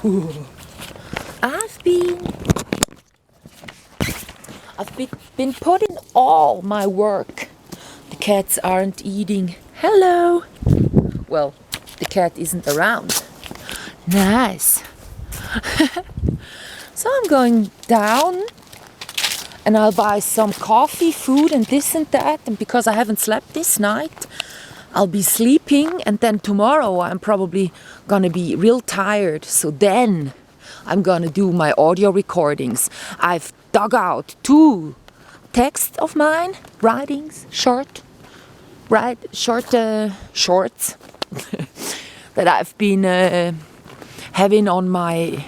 I've been putting all my work. The cats aren't eating. Hello. Well, the cat isn't around. Nice. So I'm going down and I'll buy some coffee, food and this and that. And because I haven't slept this night, I'll be sleeping, and then tomorrow I'm probably gonna be real tired. So then I'm gonna do my audio recordings. I've dug out 2 texts of mine, writings, shorts that I've been having on my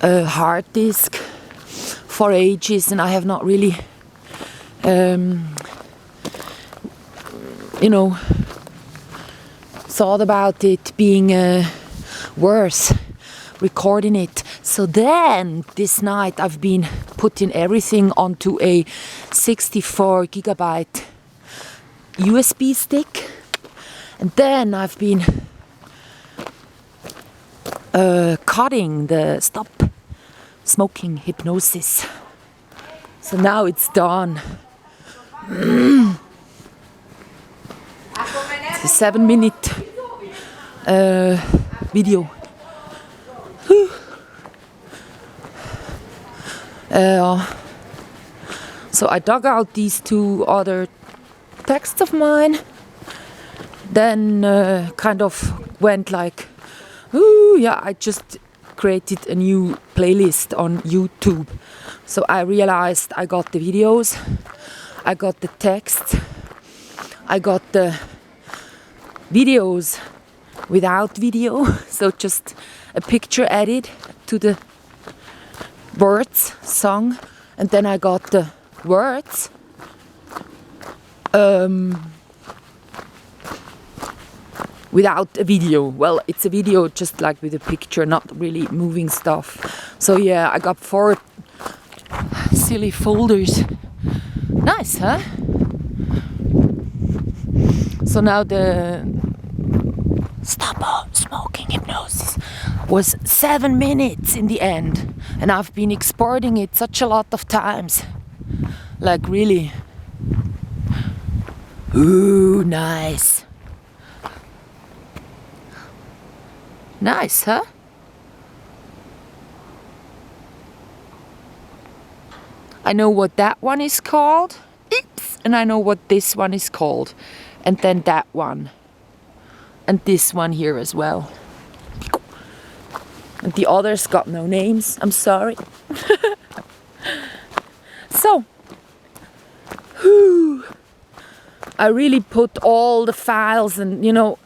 hard disk for ages, and I have not really thought about it being worth recording it. So then this night I've been putting everything onto a 64 gigabyte USB stick, and then I've been cutting the Stop Smoking Hypnosis. So now it's done. It's a 7-minute video. So I dug out these 2 other texts of mine, then kind of went like, I just created a new playlist on YouTube. So I realized I got the videos, I got the text, I got the videos without video, so just a picture added to the words song, and then I got the words without a video. Well, it's a video just like with a picture, not really moving stuff. So yeah, I got 4 silly folders. Nice, huh? So now the Stop Smoking Hypnosis was 7 minutes in the end, and I've been exporting it such a lot of times. Like really. Ooh, nice. Nice, huh? I know what that one is called. Oops. And I know what this one is called. And then that one. And this one here as well. And the others got no names. I'm sorry. So, I really put all the files, and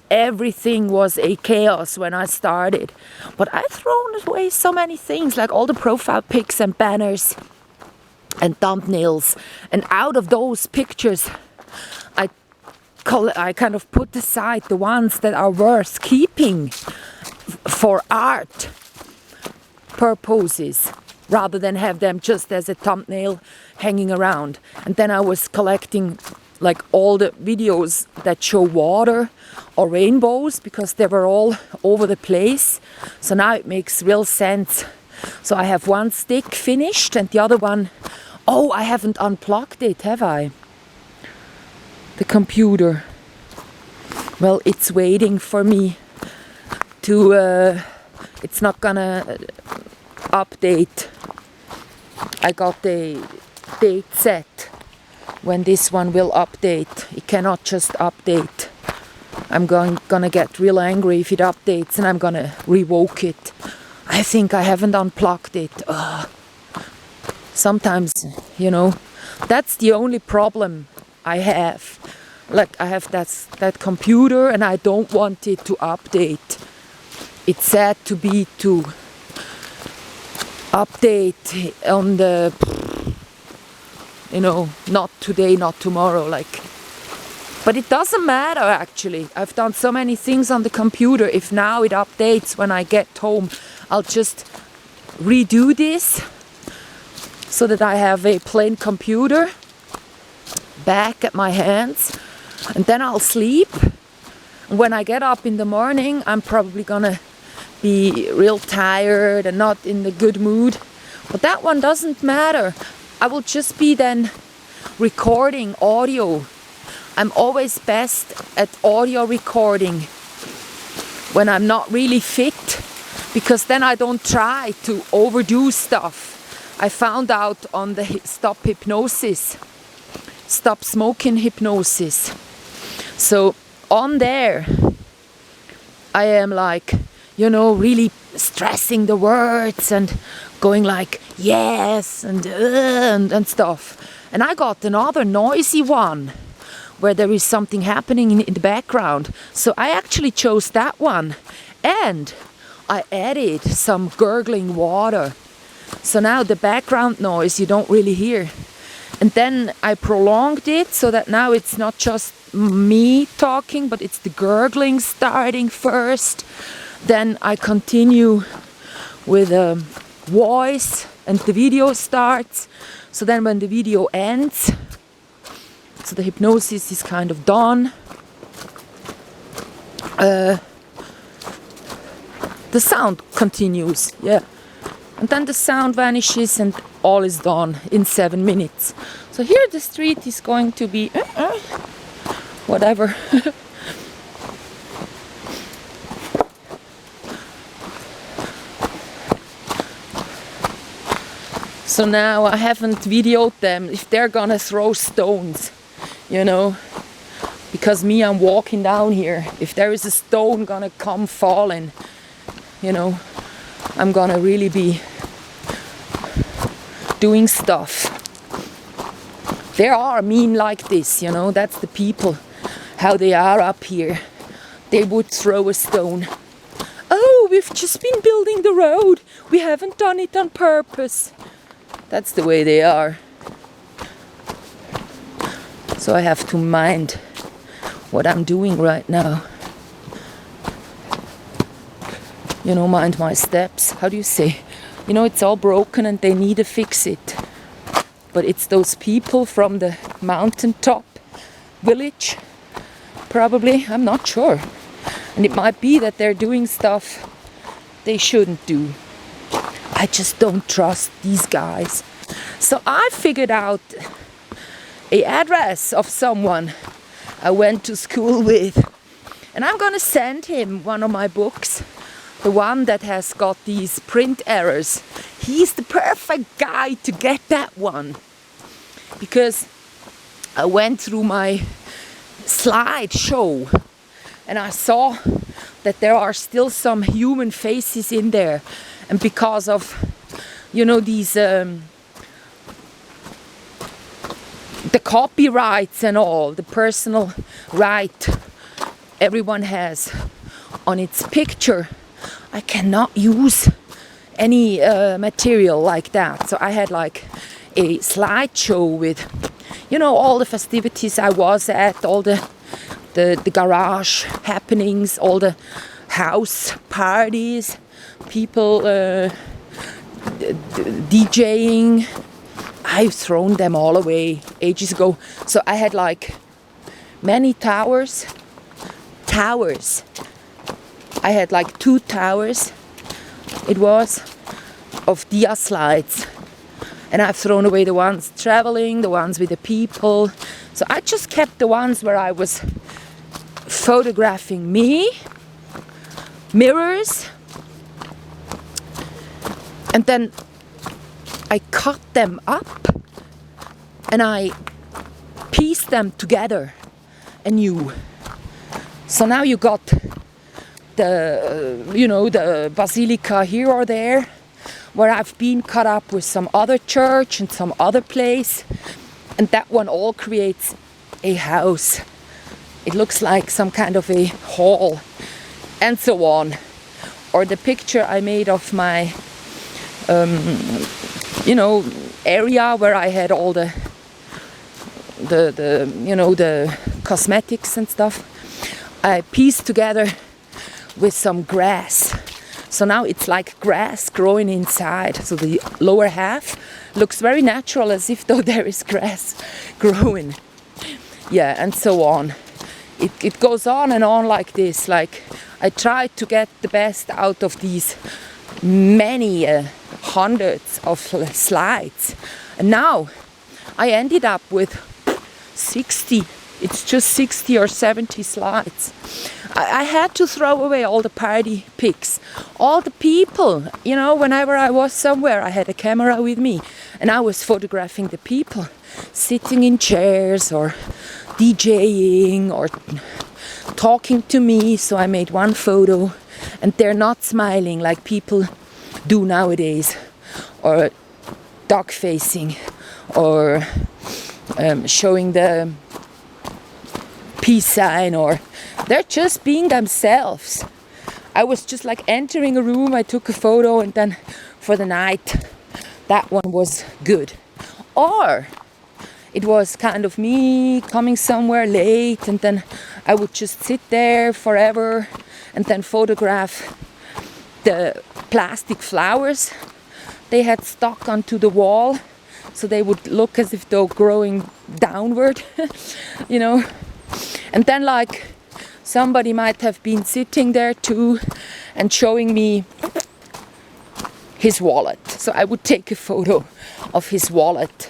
everything was a chaos when I started. But I've thrown away so many things, like all the profile pics and banners and thumbnails. And out of those pictures, I kind of put aside the ones that are worth keeping for art purposes, rather than have them just as a thumbnail hanging around. And then I was collecting like all the videos that show water or rainbows, because they were all over the place. So now it makes real sense. So I have one stick finished, and the other one, I haven't unplugged it, have I? The computer. Well, it's waiting for me to, it's not gonna update. I got the date set when this one will update. It cannot just update. I'm gonna get real angry if it updates, and I'm gonna revoke it. I think I haven't unplugged it. Sometimes, that's the only problem I have. Like, I have that computer, and I don't want it to update. It's sad to update on the, not today, not tomorrow, but it doesn't matter actually. I've done so many things on the computer. If now it updates when I get home, I'll just redo this so that I have a plain computer back at my hands, and then I'll sleep. And when I get up in the morning, I'm probably gonna be real tired and not in a good mood. But that one doesn't matter. I will just be then recording audio. I'm always best at audio recording when I'm not really fit, because then I don't try to overdo stuff. I found out on the Stop Smoking Hypnosis. So on there, I am like, you know, really stressing the words and going like, yes, and stuff. And I got another noisy one where there is something happening in the background. So I actually chose that one. And I added some gurgling water. So now the background noise you don't really hear. And then I prolonged it so that now it's not just me talking, but it's the gurgling starting first. Then I continue with a voice and the video starts. So then when the video ends, so the hypnosis is kind of done, the sound continues, yeah. And then the sound vanishes and all is done in 7 minutes. So here the street is going to be whatever. So now I haven't videoed them if they're gonna throw stones, you know, because me, I'm walking down here. If there is a stone gonna come falling, you know, I'm gonna really be doing stuff. There are mean like this, you know, that's the people, how they are up here. They would throw a stone. Oh, we've just been building the road. We haven't done it on purpose. That's the way they are. So I have to mind what I'm doing right now. You know, mind my steps. How do you say? You know, it's all broken and they need to fix it. But it's those people from the mountaintop village, probably. I'm not sure. And it might be that they're doing stuff they shouldn't do. I just don't trust these guys. So I figured out an address of someone I went to school with. And I'm gonna send him one of my books. The one that has got these print errors. He's the perfect guy to get that one. Because I went through my slideshow and I saw that there are still some human faces in there. And because of, you know, these, the copyrights and all, the personal right everyone has on its picture, I cannot use any material like that. So I had like a slideshow with, you know, all the festivities I was at, all the garage happenings, all the house parties, people DJing. I've thrown them all away ages ago. So I had like many towers. I had like 2 towers, it was, of dia slides. And I've thrown away the ones traveling, the ones with the people. So I just kept the ones where I was photographing me, mirrors, and then I cut them up and I pieced them together anew. So now you got the, you know, the basilica here or there, where I've been cut up with some other church and some other place, and that one all creates a house. It looks like some kind of a hall, and so on. Or the picture I made of my, you know, area where I had all the you know, the cosmetics and stuff. I pieced together with some grass. So now it's like grass growing inside. So the lower half looks very natural, as if though there is grass growing. Yeah, and so on. it goes on and on like this. Like I tried to get the best out of these many hundreds of slides, and now I ended up with 60. It's just 60 or 70 slides. I had to throw away all the party pics, all the people. You know, whenever I was somewhere, I had a camera with me, and I was photographing the people sitting in chairs or DJing or talking to me. So I made one photo, and they're not smiling like people do nowadays, or duck facing, or showing the peace sign, or they're just being themselves. I was just like entering a room, I took a photo, and then for the night that one was good. Or it was kind of me coming somewhere late, and then I would just sit there forever and then photograph the plastic flowers they had stuck onto the wall, so they would look as if they're growing downward, you know. And then like somebody might have been sitting there too and showing me his wallet. So I would take a photo of his wallet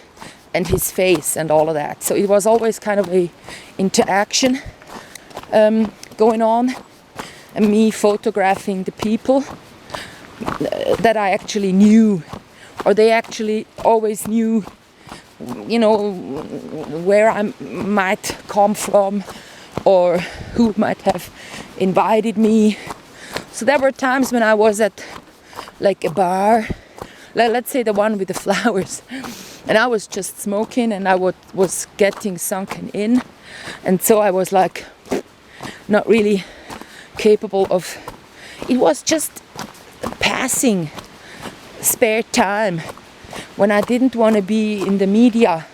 and his face and all of that. So it was always kind of a interaction going on, and me photographing the people that I actually knew, or they actually always knew, you know, where I might come from or who might have invited me. So there were times when I was at like a bar, let's say the one with the flowers, and I was just smoking, and I was getting sunken in, and so I was like not really capable of, it was just passing spare time when I didn't want to be in the media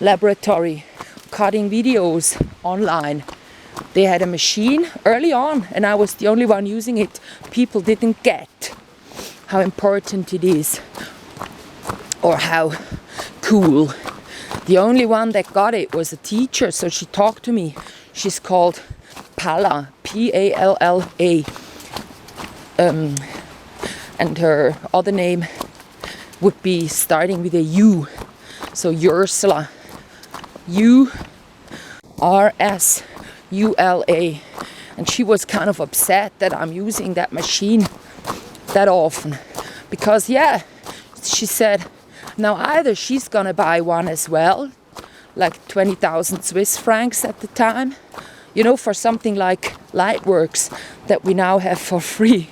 laboratory cutting videos online. They had a machine early on, and I was the only one using it. People didn't get how important it is or how cool. The only one that got it was a teacher, so she talked to me. She's called Palla, P-A-L-L-A. And her other name would be starting with a U. So Ursula. U-R-S-U-L-A. And she was kind of upset that I'm using that machine that often. Because, yeah, she said, now either she's gonna buy one as well, like 20,000 Swiss francs at the time, you know, for something like Lightworks that we now have for free.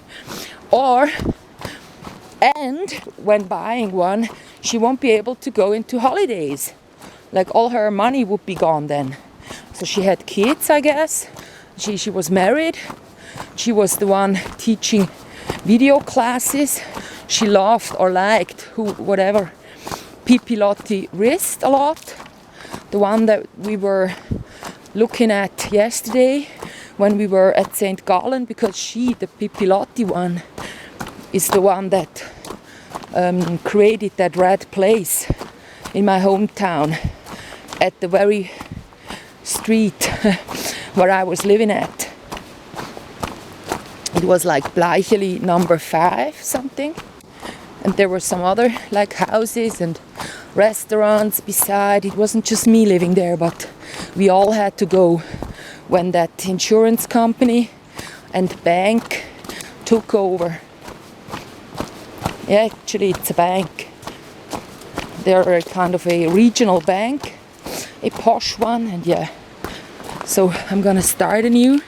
And when buying one, she won't be able to go into holidays. Like all her money would be gone then. So she had kids, I guess. She was married. She was the one teaching video classes. She loved or liked whatever Pipilotti wrist a lot. The one that we were looking at yesterday when we were at St. Gallen, because the Pipilotti one, is the one that created that red place in my hometown at the very street where I was living at. It was like Bleicheli number 5 something, and there were some other like houses and restaurants beside. It wasn't just me living there, but we all had to go when that insurance company and bank took over. Yeah, actually it's a bank. They're a kind of a regional bank, a posh one, and yeah. So I'm gonna start anew.